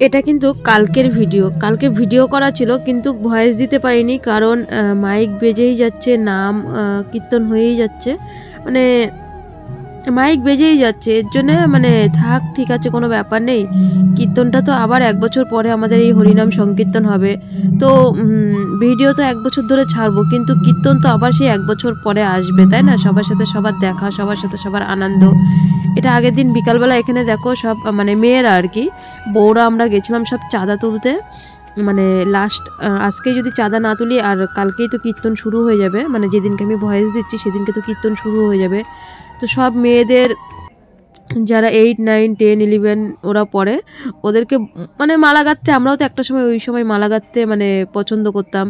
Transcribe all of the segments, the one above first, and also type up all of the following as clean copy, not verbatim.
এটা কিন্তু কালকের ভিডিও, কালকে ভিডিও করা ছিল কিন্তু ভয়েস দিতে পারিনি, কারণ মাইক বেজেই যাচ্ছে, নাম কীর্তন হয়েই যাচ্ছে, মানে মাইক বেজেই যাচ্ছে, এর জন্য মানে থাক ঠিক আছে কোনো ব্যাপার নেই। কীর্তনটা তো আবার 1 বছর পরে আমাদের এই হরিনাম সংকীর্তন হবে, তো ভিডিও তো 1 বছর ধরে ছাড়বো, কিন্তু কীর্তন তো আবার সেই 1 বছর পরে আসবে, তাই না? সবার সাথে সবার দেখা, সবার সাথে সবার আনন্দ। এটা আগের দিন বিকালবেলা এখানে দেখো সব মানে মেয়েরা আর কি, বউরা আমরা গেছিলাম সব চাঁদা তুলতে, মানে লাস্ট আজকে যদি চাঁদা না তুলি আর কালকেই তো কীর্তন শুরু হয়ে যাবে, মানে যেদিনকে আমি ভয়েস দিচ্ছি সেদিনকে তো কীর্তন শুরু হয়ে যাবে। তো সব মেয়েদের যারা 8, 9, 10, 11 ওরা পড়ে, ওদেরকে মানে মালা গাঁথতে, আমরাও তো একটা সময় ওই সময় মালা গাঁথতে মানে পছন্দ করতাম,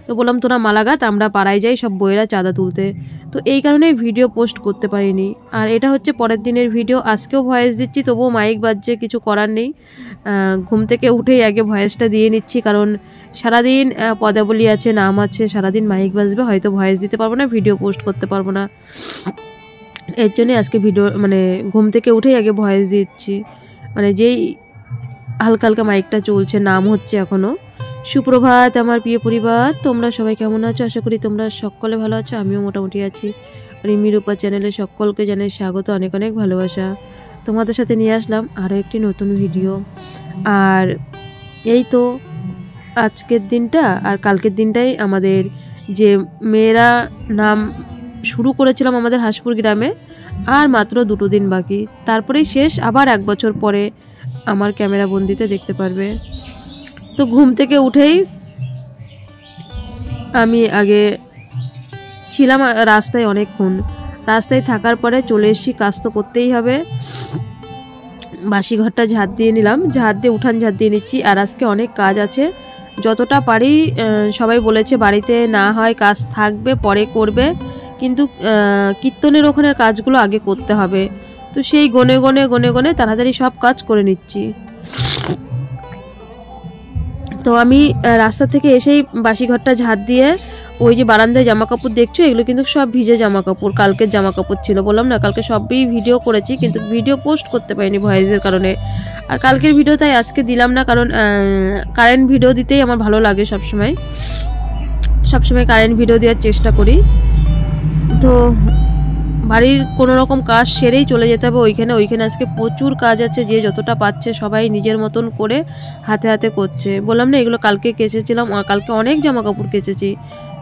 তো বললাম তোরা মালা গাঁথ, আমরা পাড়ায় যাই সব বইয়েরা চাঁদা তুলতে। তো এই কারণেই ভিডিও পোস্ট করতে পারিনি। আর এটা হচ্ছে পরের দিনের ভিডিও, আজকেও ভয়েস দিচ্ছি, তবুও মাইক বাজছে, কিছু করার নেই। ঘুম থেকে উঠেই আগে ভয়েসটা দিয়ে নিচ্ছি, কারণ সারাদিন পদাবলী আছে, নাম আছে, সারাদিন মাইক বাজবে, হয়তো ভয়েস দিতে পারবো না, ভিডিও পোস্ট করতে পারবো না, এর জন্যে আজকে ভিডিও মানে ঘুম থেকে উঠেই আগে ভয়েস দিচ্ছি, মানে যেই হালকা হালকা মাইকটা চলছে, নাম হচ্ছে এখনও। সুপ্রভাত আমার প্রিয় পরিবার, তোমরা সবাই কেমন আছো? আশা করি তোমরা সকলে ভালো আছো, আমিও মোটামুটি আছি। রিমি রূপা চ্যানেলে সকলকে জানাই স্বাগত, অনেক অনেক ভালোবাসা। তোমাদের সাথে নিয়ে আসলাম আরও একটি নতুন ভিডিও। আর এই তো আজকের দিনটা আর কালকের দিনটাই আমাদের যে মেয়েরা নাম শুরু করেছিলাম আমাদের হাঁসপুর গ্রামে, আর মাত্র 2 দিন বাকি, তারপরেই শেষ, আবার 1 বছর পরে আমার ক্যামেরা বন্দিতে দেখতে পারবে। তো ঘুম থেকে উঠেই আমি আগে ছিলাম রাস্তায়, অনেকক্ষণ রাস্তায় থাকার পরে চলে এসেছি, কাজ তো করতেই হবে। বাসি ঘরটা ঝাড় দিয়ে নিলাম, ঝাড় দিয়ে উঠান ঝাড় দিয়ে নিচ্ছি। আর আজকে অনেক কাজ আছে, যতটা পারি, সবাই বলেছে বাড়িতে না হয় কাজ থাকবে পরে করবে, কিন্তু কীর্তনের ওখানের কাজগুলো আগে করতে হবে, তো সেই গনে গনে গনে গনে তাড়াতাড়ি সব কাজ করে নিচ্ছি। তো আমি রাস্তা থেকে এসেই বাসি ঘরটা ঝাড় দিয়ে, ওই যে বারান্দায় জামা কাপড় দেখছো, এগুলো কিন্তু সব ভিজে জামা কাপড়, কালকের জামা কাপড় ছিল, বললাম না কালকে সবই ভিডিও করেছি, কিন্তু ভিডিও পোস্ট করতে পারিনি ভয়েসের কারণে। আর কালকের ভিডিও তাই আজকে দিলাম না, কারণ কারেন্ট ভিডিও দিতেই আমার ভালো লাগে, সবসময় কারেন্ট ভিডিও দেওয়ার চেষ্টা করি। তো বাড়ির কোনো রকম কাজ সেরেই চলে যেতে হবে ওইখানে আজকে প্রচুর কাজ আছে, যে যতটা পাচ্ছে সবাই নিজের মতন করে হাতে হাতে করছে। বললাম না এগুলো কালকে কেচেছিলাম, কালকে অনেক জামা কাপড় কেচেছি,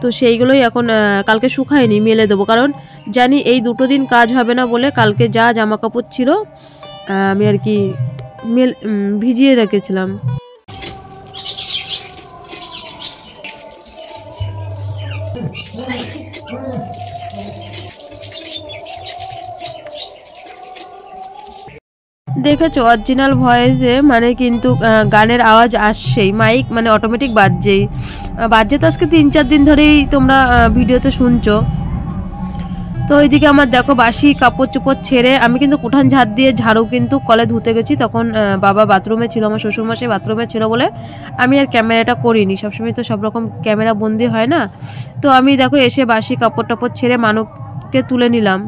তো সেইগুলোই এখন কালকে শুকায়নি, মেলে দেবো, কারণ জানি এই 2 দিন কাজ হবে না বলে কালকে যা জামা কাপড় ছিল আমি আর কি ভিজিয়ে রেখেছিলাম। দেখেছো অরিজিনাল ভয়েসে মানে কিন্তু গানের আওয়াজ আসছেই, মাইক মানে অটোমেটিক বাজছে তো আজকে 3-4 দিন ধরেই তোমরা ভিডিওতে শুনছো। তো ওইদিকে আমার দেখো বাসি কাপড় চোপড় ছেড়ে আমি কিন্তু উঠান ঝাড় দিয়ে ঝাড়ু কিন্তু কলে ধুতে গেছি, তখন বাবা বাথরুমে ছিল, আমার শ্বশুরমশাই বাথরুমে ছিল বলে আমি আর ক্যামেরাটা করিনি, সবসময় তো সব রকম ক্যামেরা বন্দি হয় না। তো আমি দেখো এসে বাসি কাপড় টাপড় ছেড়ে মানুষকে তুলে নিলাম,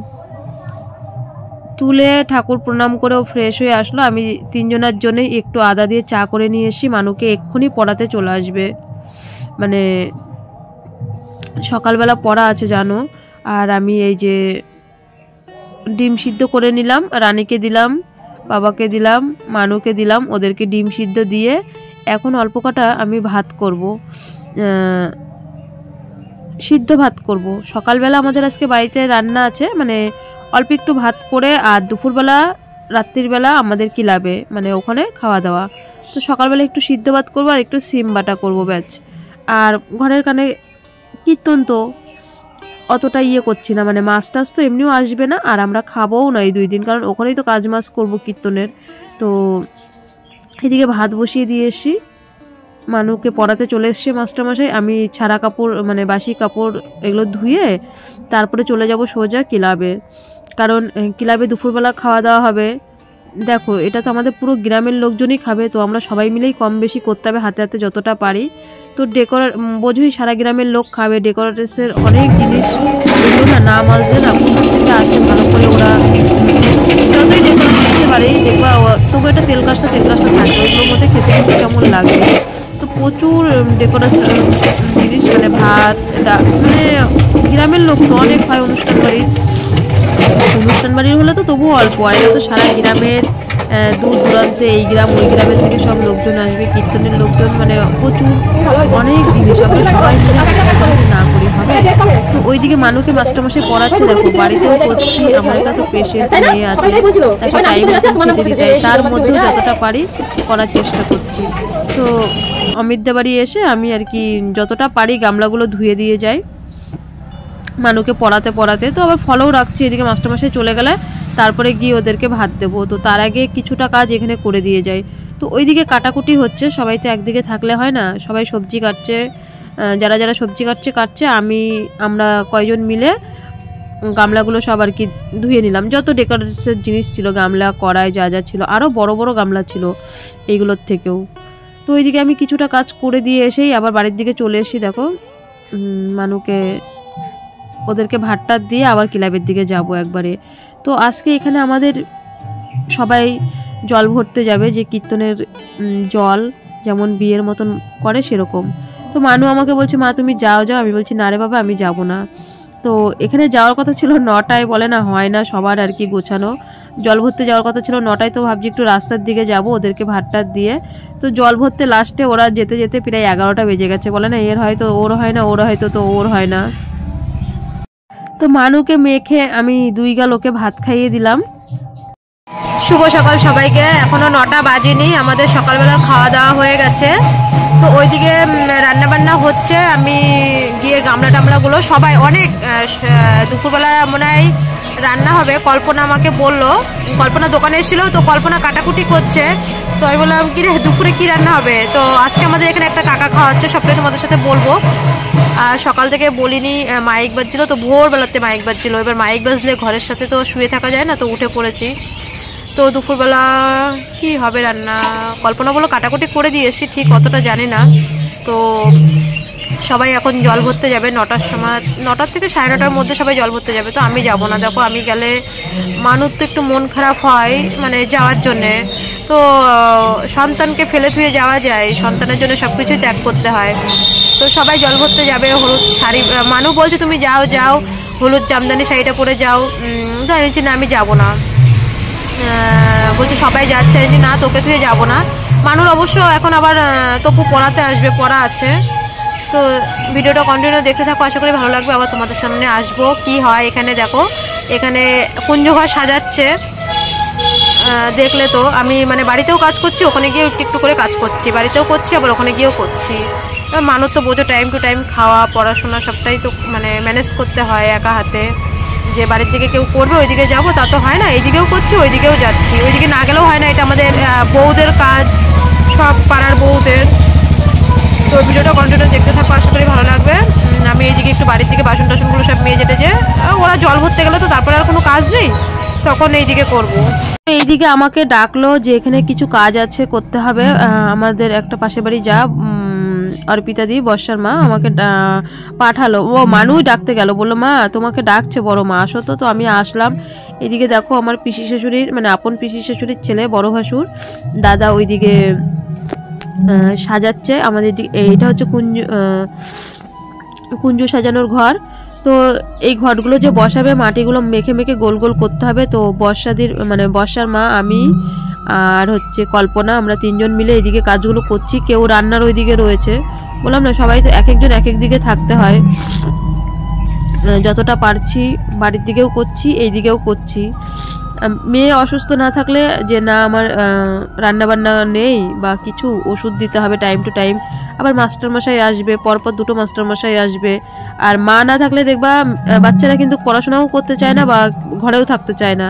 তুলে ঠাকুর প্রণাম করেও ফ্রেশ হয়ে আসলো। আমি 3 জনের জন্য একটু আদা দিয়ে চা করে নিয়ে এসেছি, মানুকে এক্ষুনি পড়াতে চলে আসবে, মানে সকালবেলা পড়া আছে জানো। আর আমি এই যে ডিম সিদ্ধ করে নিলাম, রানীকে দিলাম, বাবাকে দিলাম, মানুকে দিলাম, ওদেরকে ডিম সিদ্ধ দিয়ে এখন অল্প কটা আমি ভাত করব, সিদ্ধ ভাত করব। সকালবেলা আমাদের আজকে বাড়িতে রান্না আছে, মানে অল্প একটু ভাত করে, আর দুপুরবেলা রাত্রিবেলা আমাদের ক্লাবে মানে ওখানে খাওয়া দাওয়া, তো সকালবেলা একটু সিদ্ধ ভাত করবো আর একটু সিম বাটা করবো, ব্যাচ। আর ঘরের কানে কীর্তন তো অতটা করছি না, মানে মাছ টাছ তো এমনিও আসবে না, আর আমরা খাবোও না এই 2 দিন, কারণ ওখানেই তো কাজ মাছ করবো কীর্তনের। তো এদিকে ভাত বসিয়ে দিয়ে এসছি, মানুকে পড়াতে চলে এসছে মাস্টারমশাই, আমি ছাড়া কাপড় মানে বাসি কাপড় এগুলো ধুয়ে তারপরে চলে যাব সোজা ক্লাবে, কারণ ক্লাবে দুপুরবেলা খাওয়া দাওয়া হবে। দেখো এটা তো আমাদের পুরো গ্রামের লোকজনই খাবে, তো আমরা সবাই মিলেই কম বেশি করতে হবে হাতে হাতে যতটা পারি। তো বোঝোই সারা গ্রামের লোক খাবে, ডেকোরেটেসের অনেক জিনিস, এগুলো না নাম আসবে না কোথা থেকে আসে, ভালো করে ওরা যতই ডেকোরেটেসের পারি দেখবা তবু একটা তেল কাজটা থাকে, ওইগুলোর মধ্যে খেতে খেতে কেমন লাগে। তো প্রচুর ডেকোরেশন জিনিস, মানে ভাত, মানে গ্রামের লোক তো অনেক হয় অনুষ্ঠান বাড়ির হলে তো তবু অল্প, আর এটা তো সারা গ্রামের দূর দূরান্তে এই গ্রাম ওই গ্রামের থেকে সব লোকজন আসবে, কীর্তনের লোকজন, মানে প্রচুর অনেক জিনিস। আমরা সবাই মিলে না করি হবে। তো ওইদিকে মানুষকে মাস্টারমশাই পড়াচ্ছে, দেখো বাড়িতেও করছি, আমার একটা তো পেশেন্ট মেয়ে আছে, তাকে টাইম খেতে দিতে হয়, তার মধ্যে যতটা পারি করার চেষ্টা করছি। তো অমিতদা বাড়ি এসে আমি আর কি যতটা পারি গামলাগুলো ধুয়ে দিয়ে যাই মানুকে পড়াতে। তো আবার ফলও রাখছি, এদিকে মাস্টারমশাই চলে গেলে তারপরে গিয়ে ওদেরকে ভাত দেবো। তো তার আগে কিছুটা কাজ এখানে করে দিয়ে যাই। তো ওইদিকে কাটাকুটি হচ্ছে, সবাই তো একদিকে থাকলে হয় না, সবাই সবজি কাটছে, যারা যারা সবজি কাটছে আমরা কয়জন মিলে গামলাগুলো সব আর কি ধুয়ে নিলাম। যত ডেকোরেশন জিনিস ছিল, গামলা কড়াই যা যা ছিল, আরও বড় বড় গামলা ছিল এইগুলোর থেকেও। তো ওইদিকে আমি কিছুটা কাজ করে দিয়ে এসেই আবার বাড়ির দিকে চলে এসেছি। দেখো মানুকে ওদেরকে ভাতটা দিয়ে আবার ক্লাবের দিকে যাব একবারে। তো আজকে এখানে আমাদের সবাই জল ভরতে যাবে, যে কীর্তনের জল যেমন বিয়ের মতন করে সেরকম। তো মানু আমাকে বলছে, মা তুমি যাও। আমি বলছি না রে বাবা, আমি যাব না। তো এখানে যাওয়ার কথা ছিল 9টায়, বলে না হয় না সবার আর কি গোছানো। জল ভরতে যাওয়ার কথা ছিল 9টায়, তো ভাবছি একটু রাস্তার দিকে যাব ওদেরকে ভাতটা দিয়ে। তো জল ভরতে লাস্টে ওরা যেতে যেতে প্রায় 11টা বেজে গেছে, বলে না এর হয়তো ওর হয় না, ওর হয়তো তো ওর হয় না। তো মানুকে মেখে আমি 2 গাল ওকে ভাত খাইয়ে দিলাম। শুভ সকাল সবাইকে। এখনো 9টা বাজেনি, আমাদের সকালবেলার খাওয়া দাওয়া হয়ে গেছে। তো ওইদিকে রান্না বান্না হচ্ছে, আমি গিয়ে গামলা টামলাগুলো সবাই অনেক দুপুরবেলা মনে হয় রান্না হবে। কল্পনা আমাকে বললো, কল্পনা দোকানে এসেছিল, তো কল্পনা কাটাকুটি করছে। তো আমি বললাম কি রে দুপুরে কি রান্না হবে। তো আজকে আমাদের এখানে একটা কাকা খাওয়াচ্ছে, সবটাই তোমাদের সাথে বলবো। সকাল থেকে বলিনি, মাইক বাজছিল, তো ভোরবেলাতে মাইক বাজছিল। এবার মাইক বাজলে ঘরের সাথে তো শুয়ে থাকা যায় না, তো উঠে পড়েছি। তো দুপুরবেলা কি হবে রান্না, কল্পনা বলো কাটাকুটি করে দিয়ে এসছি, ঠিক অতটা জানি না। তো সবাই এখন জল ভরতে যাবে 9টার সময়, 9টার থেকে 9:30টার মধ্যে সবাই জল ভরতে যাবে। তো আমি যাব না, দেখো আমি গেলে মানুষ তো একটু মন খারাপ হয় মানে যাওয়ার জন্যে। তো সন্তানকে ফেলে থুয়ে যাওয়া যায়, সন্তানের জন্য সব কিছুই ত্যাগ করতে হয়। তো সবাই জল ভরতে যাবে, হলুদ শাড়ি, মানু বলছে তুমি যাও হলুদ জামদানি শাড়িটা পরে যাও। তো আমি বলছি না আমি যাবো না, বলছে সবাই যাচ্ছে, না তোকে থুয়ে যাবো না। মানুর অবশ্য এখন আবার তপু পড়াতে আসবে, পড়া আছে। তো ভিডিওটা কন্টিনিউ দেখতে থাকো, আশা করি ভালো লাগবে। আবার তোমাদের সামনে আসবো কি হয়। এখানে দেখো, এখানে কুঞ্জঘর সাজাচ্ছে, দেখলে তো আমি মানে বাড়িতেও কাজ করছি, ওখানে গিয়েও একটু করে কাজ করছি, বাড়িতেও করছি আবার ওখানে গিয়েও করছি। মানুষ তো বোঝো টাইম টু টাইম খাওয়া পড়াশোনা সবটাই তো মানে ম্যানেজ করতে হয় একা হাতে। যে বাড়ির দিকে কেউ করবে ওইদিকে যাবো তা তো হয় না, এইদিকেও করছি ওইদিকেও যাচ্ছি, ওইদিকে না গেলেও হয় না। এটা আমাদের বউদের কাজ, সব পাড়ার বউদের। তো ভিডিওটা কন্টিনিউ দেখতে থাকো, আশা করি ভালো লাগবে। আমি এইদিকে একটু বাড়ির দিকে বাসন টাসনগুলো সব মেজে টেজে, ওরা জল ভরতে গেলে তো তারপরে আর কোনো কাজ নেই, তখন এইদিকে করবো। এইদিকে আমাকে ডাকলো যে এখানে কিছু কাজ আছে করতে হবে। আমাদের একটা পাশের বাড়ি যা অর্পিতা দি বর্ষার মা আমাকে পাঠালো, ও মানুই ডাকতে গেল, বললো মা তোমাকে ডাকছে বড় মা, আসো তো। তো আমি আসলাম। এদিকে দেখো আমার পিসি শাশুড়ির মানে আপন পিসি শাশুড়ির ছেলে বড় ভাসুর দাদা ওইদিকে সাজাচ্ছে। আমাদের এইটা হচ্ছে কুঞ্জ সাজানোর ঘর। তো এই ঘরগুলো যে বসাবে মাটিগুলো মেখে মেখে গোল গোল করতে হবে। তো বর্ষাদির মানে বর্ষার মা, আমি আর হচ্ছে কল্পনা, আমরা 3জন মিলে এইদিকে কাজগুলো করছি। কেউ রান্নার ওইদিকে রয়েছে, বললাম না সবাই তো এক একজন এক এক দিকে থাকতে হয়। যতটা পারছি বাড়ির দিকেও করছি, এই দিকেও করছি। মেয়ে অসুস্থ না থাকলে যে না আমার রান্না বান্না নেই বা কিছু, ওষুধ দিতে হবে টাইম টু টাইম। আবার মাস্টারমশাই আসবে, পরপর 2টো মাস্টারমশাই আসবে। আর মা না থাকলে দেখবা বাচ্চারা কিন্তু পড়াশোনাও করতে চায় না বা ঘরেও থাকতে চায় না।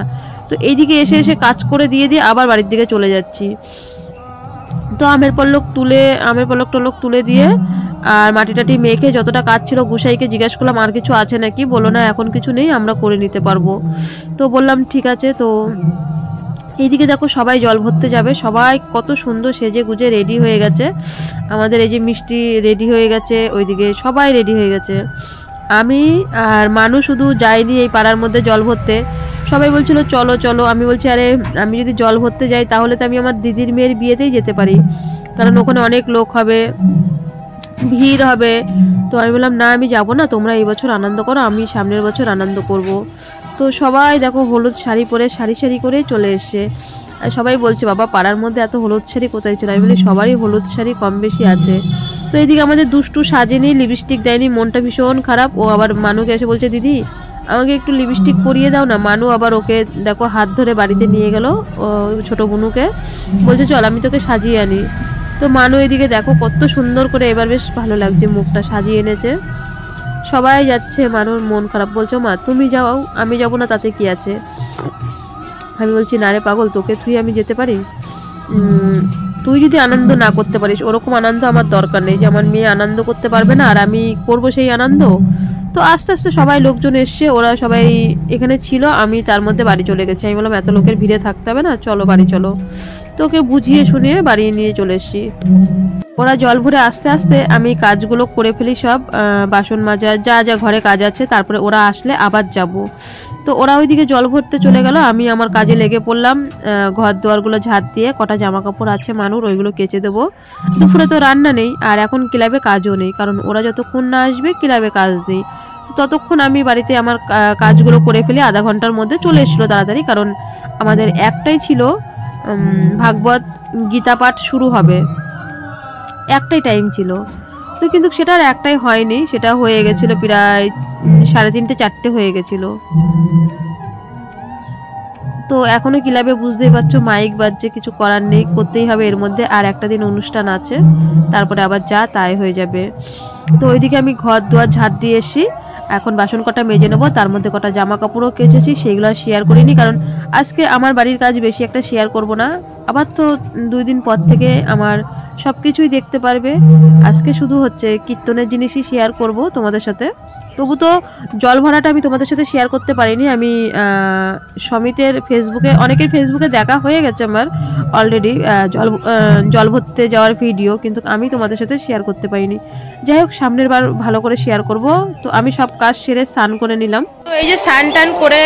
তো এইদিকে এসে এসে কাজ করে দিয়ে আবার বাড়ির দিকে চলে যাচ্ছি। তো আমের পল্লক টলক তুলে দিয়ে আর মাটি টাটি মেখে যতটা কাজ ছিল গুসাইকে জিজ্ঞেস করলাম আর কিছু আছে নাকি, বললো না এখন কিছু নেই, আমরা করে নিতে পারবো। তো বললাম ঠিক আছে। তো এইদিকে দেখো সবাই জল ভরতে যাবে, সবাই কত সুন্দর সেজে গুজে রেডি হয়ে গেছে। আমাদের এই যে মিষ্টি রেডি হয়ে গেছে, ওইদিকে সবাই রেডি হয়ে গেছে। আমি আর মানুষ শুধু যাইনি এই পাড়ার মধ্যে জল ভরতে, সবাই বলছিল চলো চলো, আমি বলছি আরে আমি যদি জল ভরতে যাই তাহলে তো আমি আমার দিদির মেয়ের বিয়েতেই যেতে পারি, কারণ ওখানে অনেক লোক হবে, ভিড় হবে। তো আমি বললাম না আমি যাব না, তোমরা এই বছর আনন্দ করো, আমি সামনের বছর আনন্দ করব। তো সবাই দেখো হলুদ শাড়ি পরে সারি সারি করে চলে এসছে। আর সবাই বলছে বাবা পাড়ার মধ্যে এত হলুদ শাড়ি কোথায় ছিল? আমি বলি সবারই হলুদ শাড়ি কম বেশি আছে। তো এইদিকে আমাদের দুষ্টু সাজেনি, লিপস্টিক দেয়নি, মনটা ভীষণ খারাপ। ও আবার মানুকে এসে বলছে দিদি আমাকে একটু লিপস্টিক পরিয়ে দাও না। মানু আবার ওকে দেখো হাত ধরে বাড়িতে নিয়ে গেল, ছোট বুনুকে বলছে চল আমি তোকে সাজিয়ে আনি। তো মানু এদিকে দেখো কত সুন্দর করে, এবার বেশ ভালো লাগছে, মুখটা সাজিয়ে এনেছে। সবাই যাচ্ছে, মানুর মন খারাপ, বলছো মা তুমি যাও আমি যাব না তাতে কি আছে। আমি বলছি না রে পাগল, তোকে তুই আমি যেতে পারি? তুই যদি আনন্দ না করতে পারিস, ওরকম আনন্দ আমার দরকার নেই যে আমার মেয়ে আনন্দ করতে পারবে না আর আমি করব সেই আনন্দ। তো আস্তে আস্তে সবাই লোকজন এসছে, ওরা সবাই এখানে ছিল, আমি তার মধ্যে বাড়ি চলে গেছি। আমি বললাম এত লোকের ভিড়ে থাকতে হবে না, চলো বাড়ি চলো। তো ওকে বুঝিয়ে শুনিয়ে বাড়ি নিয়ে চলে এসছি। ওরা জল ভরে আস্তে আস্তে আমি কাজগুলো করে ফেলি সব, বাসন মাজা যা যা ঘরে কাজ আছে, তারপরে ওরা আসলে আবার যাব। তো ওরা ওইদিকে জল ভরতে চলে গেল, আমি আমার কাজে লেগে পড়লাম, ঘর দুয়ারগুলো ঝাঁট দিয়ে কটা জামা কাপড় আছে মানুর ওইগুলো কেচে দেবো। দুপুরে তো রান্না নেই আর এখন ক্লাবে কাজও নেই, কারণ ওরা যতক্ষণ না আসবে ক্লাবে কাজ নেই। ততক্ষণ আমি বাড়িতে আমার কাজগুলো করে ফেলি, আধা ঘন্টার মধ্যে চলে এসেছিলো তাড়াতাড়ি, কারণ আমাদের একটাই ছিল ভাগবত গীতা পাঠ শুরু হবে, একটাই টাইম ছিল। তো কিন্তু সেটা আর একটাই হয়নি, সেটা হয়ে গেছিল প্রায় 3:30 4টে হয়ে গেছিল। তো এখনো ক্লাবে বুঝতেই পারছো মাইক বাজছে, কিছু করার নেই, করতেই হবে এর মধ্যে। আর একটা দিন অনুষ্ঠান আছে, তারপরে আবার যা তাই হয়ে যাবে। তো ওইদিকে আমি ঘর দুয়ার ঝাঁট দিয়ে এসছি, এখন বাসন কটা মেজে নেবো, তার মধ্যে কটা জামা কাপড়ও কেচেছি, সেগুলো শেয়ার করিনি, কারণ আজকে আমার বাড়ির কাজ বেশি একটা শেয়ার করব না। আবার তো 2 দিন পর থেকে আমার সব কিছুই দেখতে পারবে। আজকে শুধু হচ্ছে কীর্তনের জিনিসই শেয়ার করব তোমাদের সাথে। তবু তো জল ভরাটা আমি তোমাদের সাথে শেয়ার করতে পারিনি। আমি সমিতের ফেসবুকে, অনেকের ফেসবুকে দেখা হয়ে গেছে আমার অলরেডি জল ভরতে যাওয়ার ভিডিও, কিন্তু আমি তোমাদের সাথে শেয়ার করতে পারিনি। যাই হোক সামনের বার ভালো করে শেয়ার করব। তো আমি সব কাজ সেরে স্নান করে নিলাম। তো এই যে স্নান টান করে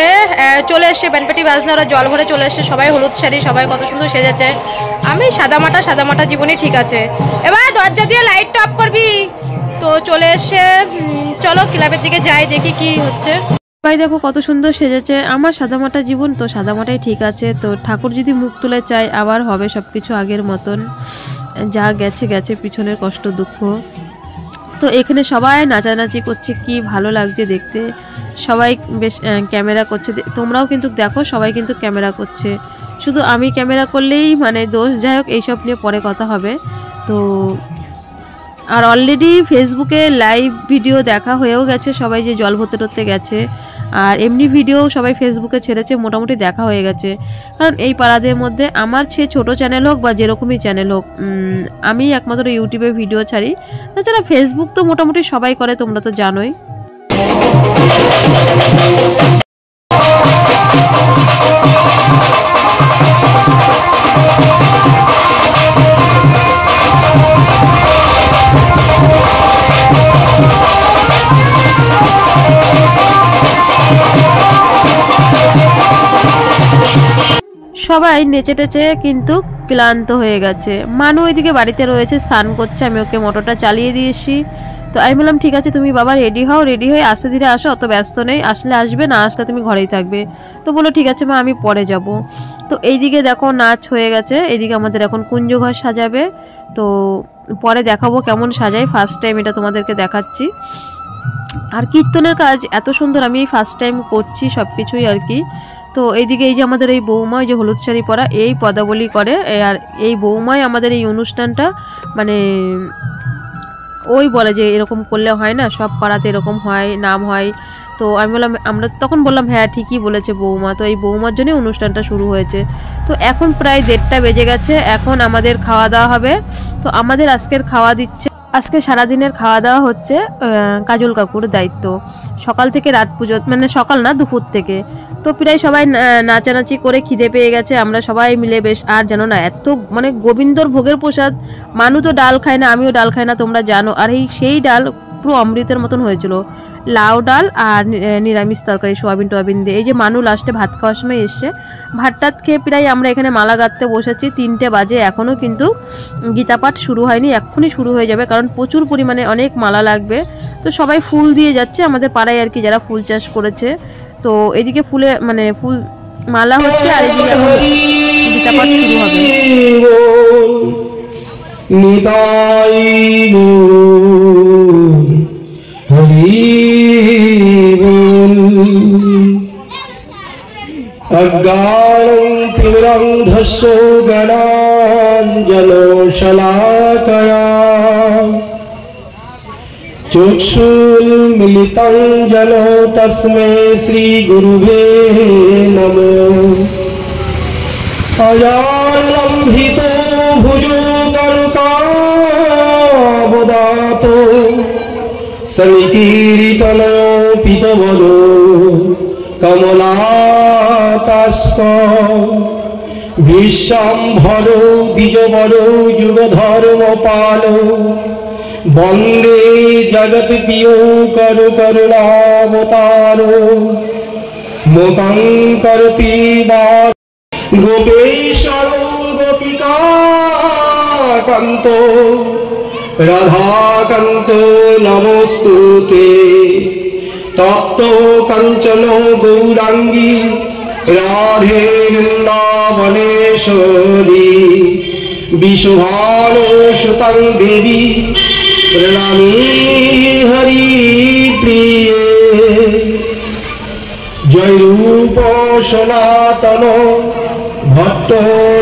চলে এসছে, ব্যানপাটি বাজনা, ওরা জল ভরে চলে এসছে, সবাই হলুদ শাড়ি, সবাই কত সুন্দর সেজেছে। আমি সাদামাটা জীবনই ঠিক আছে। এবার দরজা দিয়ে লাইটটা অফ করবি। তো চলে এসে চলো ক্লাবের দিকে যাই, দেখি কি হচ্ছে। সবাই দেখো কত সুন্দর সেজেছে, আমার সাদামাটা জীবন, তো সাদামাটাই ঠিক আছে। তো ঠাকুর যদি মুখ তুলে চায় আবার হবে সবকিছু আগের মতন, যা গেছে গেছে, পিছনের কষ্ট দুঃখ। তো এখানে সবাই নাচানাচি করছে, কি ভালো লাগছে দেখতে, সবাই বেশ ক্যামেরা করছে, তোমরাও কিন্তু দেখো সবাই কিন্তু ক্যামেরা করছে, শুধু আমি ক্যামেরা করলেই মানে দোষ। যাই হোক এইসব নিয়ে পরে কথা হবে। তো আর অলরেডি ফেসবুকে লাইভ ভিডিও দেখা হয়েও গেছে, সবাই যে জল ভরতে টরতে গেছে, আর এমনি ভিডিও সবাই ফেসবুকে ছেড়েছে, মোটামুটি দেখা হয়ে গেছে। কারণ এই পাড়াদের মধ্যে আমার সে ছোট চ্যানেল হোক বা যেরকমই চ্যানেল হোক, আমি একমাত্র ইউটিউবে ভিডিও ছাড়ি, তাছাড়া ফেসবুক তো মোটামুটি সবাই করে, তোমরা তো জানোই। সবাই নেচে টেচে কিন্তু ক্লান্ত হয়ে গেছে। মানু ওইদিকে বাড়িতে রয়েছে, স্নান করছে, আমি ওকে মোটরটা চালিয়ে দিয়েছি। তো আমি বললাম ঠিক আছে তুমি বাবা রেডি হও, রেডি হয়ে আস্তে ধীরে আসো, অত ব্যস্ত নেই, আসলে আসবে, না আসলে তুমি ঘরেই থাকবে। তো বলো ঠিক আছে মা আমি পরে যাব। তো এইদিকে দেখো নাচ হয়ে গেছে, এইদিকে আমাদের এখন কুঞ্জ ঘর সাজাবে। তো পরে দেখাবো কেমন সাজাই, ফার্স্ট টাইম এটা তোমাদেরকে দেখাচ্ছি। আর কীর্তনের কাজ এত সুন্দর আমি এই ফার্স্ট টাইম করছি সব কিছুই আর কি। তো এইদিকে এই যে আমাদের এই বৌমা, এই যে হলুদ শাড়ি পরা, এই পদাবলী করে, আর এই বৌমাই আমাদের এই অনুষ্ঠানটা মানে ওই বলে যে এরকম করলে হয় না, সব পাড়াতে এরকম হয়, নাম হয়। তো আমি বললাম, আমরা তখন বললাম হ্যাঁ ঠিকই বলেছে বৌমা। তো এই বৌমার জন্য অনুষ্ঠানটা শুরু হয়েছে। তো এখন প্রায় 1:30 বেজে গেছে, এখন আমাদের খাওয়া দাওয়া হবে। তো আমাদের আজকের খাওয়া দিচ্ছে, আজকে সারাদিনের খাওয়া দাওয়া হচ্ছে কাজল কাকুর দায়িত্ব, সকাল থেকে রাত পুজো, মানে সকাল না দুপুর থেকে। তো প্রায় সবাই নাচানাচি করে খিদে পেয়ে গেছে, আমরা সবাই মিলে বেশ, আর জানো না এত মানে গোবিন্দর ভোগের প্রসাদ, মানু তো ডাল খায় না, আমিও ডাল খাই না তোমরা জানো, আর এই সেই ডাল পুরো অমৃতের মতন হয়েছিল, লাউ ডাল আর নিরামিষ তরকারি সোয়াবিন টোয়াবিন দিয়ে। এই যে মানু লাস্টে ভাত খাওয়ার সময় এসছে, ভাত টাত খেয়ে প্রায় আমরা এখানে মালা গাঁথতে বসেছি, 3টে বাজে, এখনও কিন্তু গীতা পাঠ শুরু হয়নি, এক্ষুনি শুরু হয়ে যাবে কারণ প্রচুর পরিমাণে অনেক মালা লাগবে। তো সবাই ফুল দিয়ে যাচ্ছে আমাদের পাড়ায় আর কি, যারা ফুল চাষ করেছে। তো এদিকে ফুলে মানে ফুল মালা হচ্ছে আর এদিকে এখন গীতা পাঠ শুরু হবে। নিতাই হরি অজ্ঞানং তিমিরন্ধস্য জ্ঞানাঞ্জনশলাকয়া চক্ষুর্মিলিतं যেন তস্मै শ্রী গুরুবে নমো। অজালম্বিত ভুজো গরুকাবদাত সনিকীর্তনয় পিতবলো কমলাকাস্ক বিশ্বম্ভর দ্বিজবর যুগধর্মপাল বন্দে জগৎ প্রিয় কর করুণাবতার মুখং করতি বা গোপেশ্বর গোপিকাকান্ত রাধাকান্ত নমস্তুতে তপ্ত কাঞ্চন গৌরাঙ্গী রাধে বৃন্দাবনেশ্বরী বিশুভান সুতং দেবী প্রণামী হরি প্রিয়ে। জয় রূপ সনাতন ভট্ট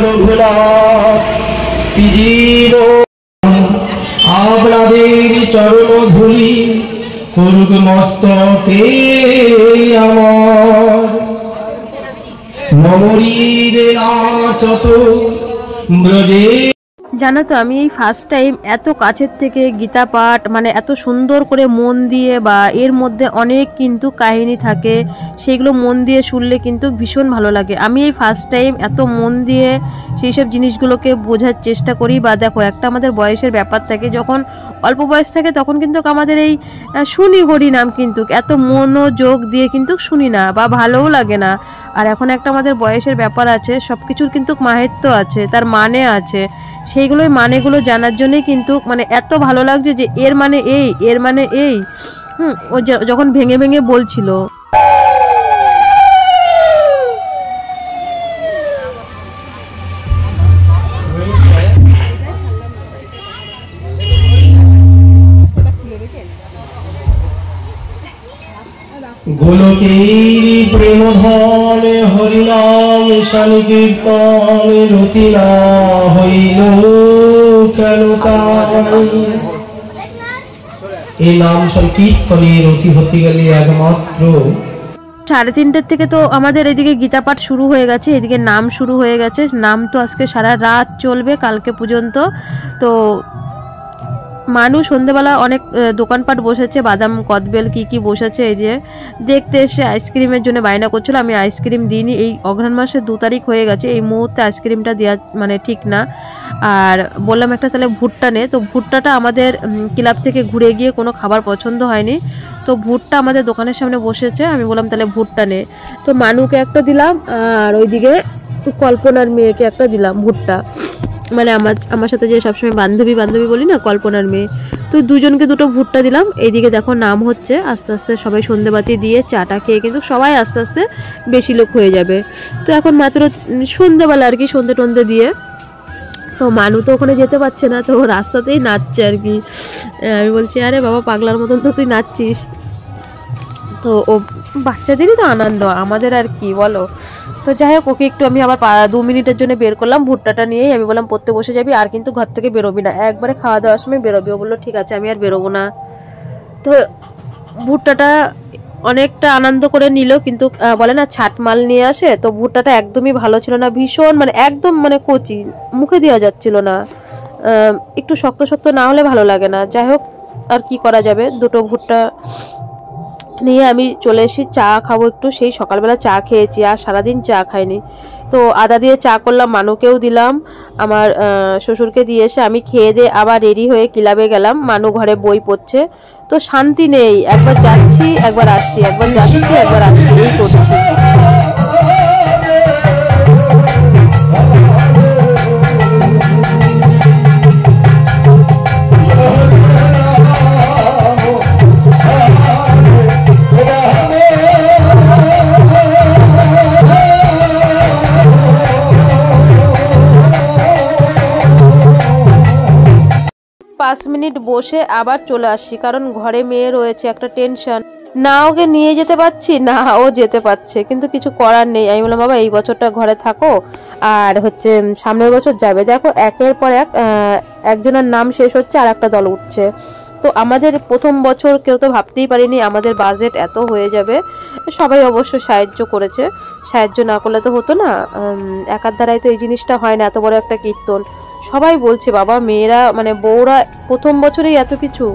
রঘুনাথ শ্রীজীব আপনাদের চরণ ধুলি করুক মস্তকে আমার মমরীর নাচত ব্রজে। জানো তো আমি এই ফার্স্ট টাইম এত কাছের থেকে গীতা পাঠ মানে এত সুন্দর করে মন দিয়ে, বা এর মধ্যে অনেক কিন্তু কাহিনী থাকে, সেগুলো মন দিয়ে শুনলে কিন্তু ভীষণ ভালো লাগে। আমি এই ফার্স্ট টাইম এত মন দিয়ে সেই সব জিনিসগুলোকে বোঝার চেষ্টা করি। বা দেখো একটা আমাদের বয়সের ব্যাপার থাকে, যখন অল্প বয়স থাকে তখন কিন্তু আমাদের এই শুনি হরি নাম কিন্তু এত মনোযোগ দিয়ে কিন্তু শুনি না বা ভালোও লাগে না। আর এখন একটা আমাদের বয়সের ব্যাপার আছে, সব কিছুর কিন্তু মাহাত্ম্য আছে, তার মানে আছে, সেইগুলোই মানেগুলো জানার জন্যই কিন্তু মানে এত ভালো লাগছে যে এর মানে এই, এর মানে এই। ও যখন ভেঙে ভেঙে বলছিল গোলকের প্রেম ধন হরিনাম সংকীর্তন রতি না হইল কেন এই নাম সংকীর্তনে রতি হতে গেলে একমাত্র 3:30 থেকে তো আমাদের এদিকে গীতা পাঠ শুরু হয়ে গেছে, এদিকে নাম শুরু হয়ে গেছে। নাম তো আজকে সারা রাত চলবে, কালকে পর্যন্ত। তো মানুষ সন্ধ্যেবেলা অনেক দোকানপাট বসেছে, বাদাম কদবেল কি কি বসেছে, এই যে দেখতে এসে আইসক্রিমের জন্য বায়না করছিল। আমি আইসক্রিম দিইনি, এই অঘ্রাণ মাসের 2 তারিখ হয়ে গেছে, এই মুহূর্তে আইসক্রিমটা দেওয়া মানে ঠিক না। আর বললাম একটা তাহলে ভুট্টা নে, তো ভুট্টাটা আমাদের ক্লাব থেকে ঘুরে গিয়ে কোনো খাবার পছন্দ হয়নি, তো ভুট্টা আমাদের দোকানের সামনে বসেছে। আমি বললাম তাহলে ভুট্টা নে, তো মানুকে একটা দিলাম আর ওইদিকে কল্পনার মেয়েকে একটা দিলাম ভুট্টা। মানে আমার সাথে যে সবসময় বান্ধবী বান্ধবী বলি না, কল্পনার মেয়ে, তো দুজনকে দুটো ভুট্টা দিলাম। এইদিকে দেখো নাম হচ্ছে, আস্তে আস্তে সবাই সন্ধ্যেবাতি দিয়ে চাটা খেয়ে কিন্তু সবাই আস্তে আস্তে বেশি লোক হয়ে যাবে। তো এখন মাত্র সন্ধ্যেবেলা আর কি, সন্ধ্যে টন্ধে দিয়ে তো মানু তো ওখানে যেতে পারছে না, তো রাস্তাতেই নাচছে আর কি। আমি বলছি আরে বাবা পাগলার মতন তো তুই নাচছিস। তো ও বাচ্চাদেরই তো আনন্দ, আমাদের আর কি বলো। তো যাই হোক ওকে একটু আমি আবার 2 মিনিটের জন্য বের করলাম ভুট্টাটা নিয়েই। আমি বললাম পড়তে বসে যাবি, আর কিন্তু ঘর থেকে বেরোবি না, একবারে খাওয়া দাওয়ার সময় বেরোবি। ও বললো ঠিক আছে আমি আর বেরোবো না। তো ভুট্টাটা অনেকটা আনন্দ করে নিল, কিন্তু বলে না ছাট মাল নিয়ে আসে, তো ভুট্টাটা একদমই ভালো ছিল না, ভীষণ মানে একদম মানে কচি, মুখে দেওয়া যাচ্ছিল না। একটু শক্ত শক্ত না হলে ভালো লাগে না। যাই হোক আর কি করা যাবে, দুটো ভুট্টা নিয়ে আমি চলে এসেছি চা খাবো একটু। সেই সকালবেলা চা খেয়েছি, আর সারাদিন চা খাইনি। তো আদা দিয়ে চা করলাম, মানুকেও দিলাম, আমার শ্বশুরকে দিয়ে এসে আমি খেয়ে দিয়ে আবার রেডি হয়ে ক্লাবে গেলাম। মানু ঘরে বই পড়ছে, তো শান্তি নেই, একবার যাচ্ছি একবার আসছি, একবার যাচ্ছি একবার আসছি, এই করছি। পাঁচ মিনিট বসে আবার চলে আসছি, কারণ ঘরে মেয়ে রয়েছে, একটা টেনশন। না ওকে নিয়ে যেতে পারছি না ও যেতে পারছে, কিন্তু কিছু করার নেই। আমি বললাম বাবা এই বছরটা ঘরে থাকো, আর হচ্ছে সামনের বছর যাবে। দেখো একের পর এক একজনের নাম শেষ হচ্ছে আর একটা দল উঠছে। তো আমাদের প্রথম বছর কেউ তো ভাবতেই পারিনি আমাদের বাজেট এত হয়ে যাবে। সবাই অবশ্য সাহায্য করেছে, সাহায্য না করলে তো হতো না, একার দ্বারাই তো এই জিনিসটা হয় না, এত বড় একটা কীর্তন। সবাই বলছে বাবা মেয়েরা মানে বউরা প্রথম বছরেই এত কিছু।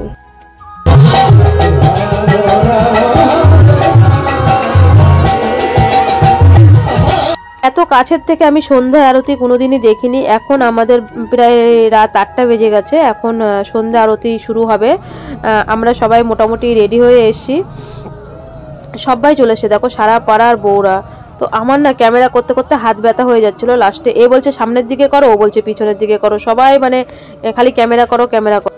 এত কাছের থেকে আমি সন্ধ্যা আরতি কোনোদিনই দেখিনি। এখন আমাদের প্রায় রাত 8টা বেজে গেছে, এখন সন্ধ্যা আরতি শুরু হবে। আমরা সবাই মোটামুটি রেডি হয়ে এসেছি, সবাই চলে এসে দেখো সারা পাড়ার বউরা। তো আমার না ক্যামেরা করতে করতে হাত ব্যথা হয়ে যাচ্ছিল, লাস্টে এ বলছে সামনের দিকে করো, ও বলছে পিছনের দিকে করো, সবাই মানে খালি ক্যামেরা করো ক্যামেরা করো।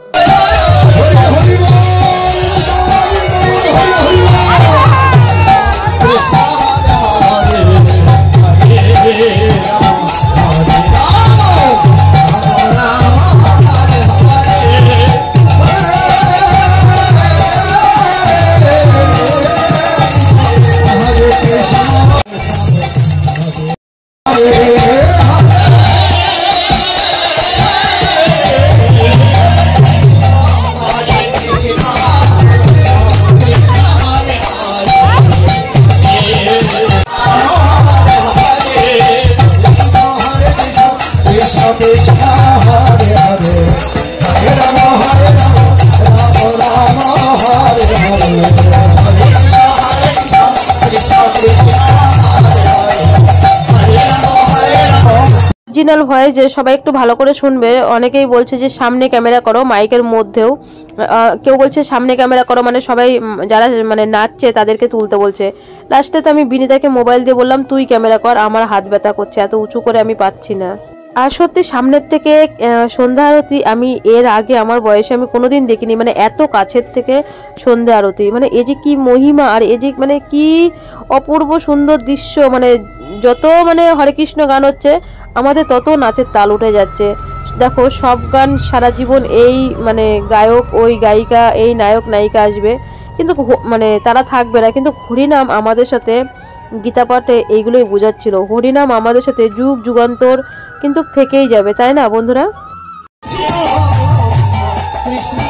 অরিজিনাল ভয়েস যে সবাই একটু ভালো করে শুনবে। অনেকেই বলছে যে সামনে ক্যামেরা করো, মাইকের মধ্যেও কেউ বলছে সামনে ক্যামেরা করো, মানে সবাই যারা মানে নাচছে তাদেরকে তুলতে বলছে। লাস্টে তো আমি বিনিতাকে মোবাইল দিয়ে বললাম তুই ক্যামেরা কর, আমার হাত ব্যথা করছে, এত উঁচু করে আমি পাচ্ছি না। আর সত্যি সামনের থেকে সন্ধ্যা আরতি আমি এর আগে আমার বয়সে আমি কোনোদিন দেখিনি, মানে এত কাছের থেকে সন্ধ্যা আরতি, মানে এ যে কি মহিমা, আর এ যে মানে কি অপূর্ব সুন্দর দৃশ্য। মানে যত মানে হরে কৃষ্ণ গান হচ্ছে আমাদের তত নাচের তাল উঠে যাচ্ছে। দেখো সব গান সারা জীবন এই মানে গায়ক ওই গায়িকা এই নায়ক নায়িকা আসবে, কিন্তু মানে তারা থাকবে না, কিন্তু হরিনাম আমাদের সাথে গীতা পাঠে এইগুলোই বোঝাচ্ছিল। হরিনাম আমাদের সাথে যুগ যুগান্তর কিন্তু থেকেই যাবে, তাই না বন্ধুরা? Krishna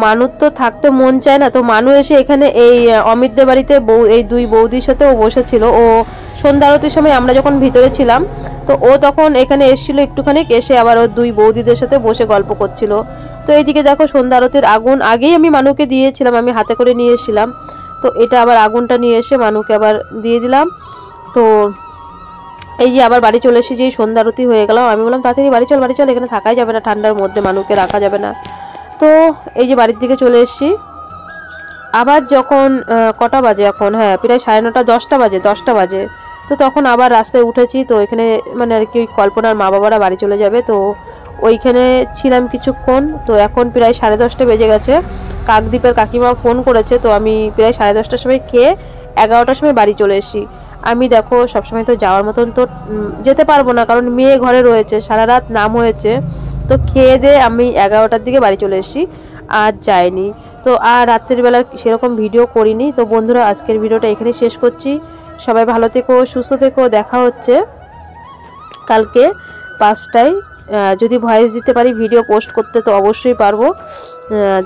মানুর তো থাকতে মন চায় না, তো মানু এসে এখানে এই অমিতদের বাড়িতে এই দুই বৌদির সাথে ও বসেছিল। ও সন্ধ্যা আরতির সময় আমরা যখন ভিতরে ছিলাম, তো ও তখন এখানে এসেছিল একটুখানি, এসে আবার ওর দুই বৌদিদের সাথে বসে গল্প করছিল। তো এইদিকে দেখো সন্ধ্যা আরতির আগুন আগেই আমি মানুকে দিয়েছিলাম, আমি হাতে করে নিয়ে এসেছিলাম। তো এটা আবার আগুনটা নিয়ে এসে মানুকে আবার দিয়ে দিলাম। তো এই যে আবার বাড়ি চলে এসেছি, সন্ধ্যা আরতি হয়ে গেল। আমি বললাম তাড়াতাড়ি বাড়ি চল, এখানে থাকাই যাবে না, ঠান্ডার মধ্যে মানুকে রাখা যাবে না। তো এই যে বাড়ির দিকে চলে এসেছি। আবার যখন কটা বাজে এখন, হ্যাঁ প্রায় 9:30 10টা বাজে। তো তখন আবার রাস্তায় উঠেছি। তো এখানে মানে আর কি কল্পনার মা বাবারা বাড়ি চলে যাবে, তো ওইখানে ছিলাম কিছুক্ষণ। তো এখন প্রায় 10:30 বেজে গেছে। কাকদ্বীপের কাকিমা ফোন করেছে, তো আমি প্রায় 10:30টার সময় খেয়ে 11টার সময় বাড়ি চলে এসেছি। আমি দেখো সবসময় তো যাওয়ার মতন তো যেতে পারবো না, কারণ মেয়ে ঘরে রয়েছে, সারা রাত নাম হয়েছে। তো খেয়ে দিয়ে আমি 11টার দিকে বাড়ি চলে এসেছি, আর যাইনি। তো আর রাত্রের বেলা সেরকম ভিডিও করিনি। তো বন্ধুরা আজকের ভিডিওটা এখানে শেষ করছি। সবাই ভালো থেকো, সুস্থ থেকো। দেখা হচ্ছে কালকে 5টায়। যদি ভয়েস দিতে পারি, ভিডিও পোস্ট করতে তো অবশ্যই পারবো।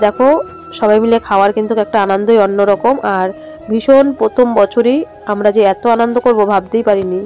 দেখো সবাই মিলে খাওয়ার কিন্তু একটা আনন্দই অন্যরকম। আর ভীষণ প্রথম বছরই আমরা যে এত আনন্দ করব ভাবতেই পারিনি।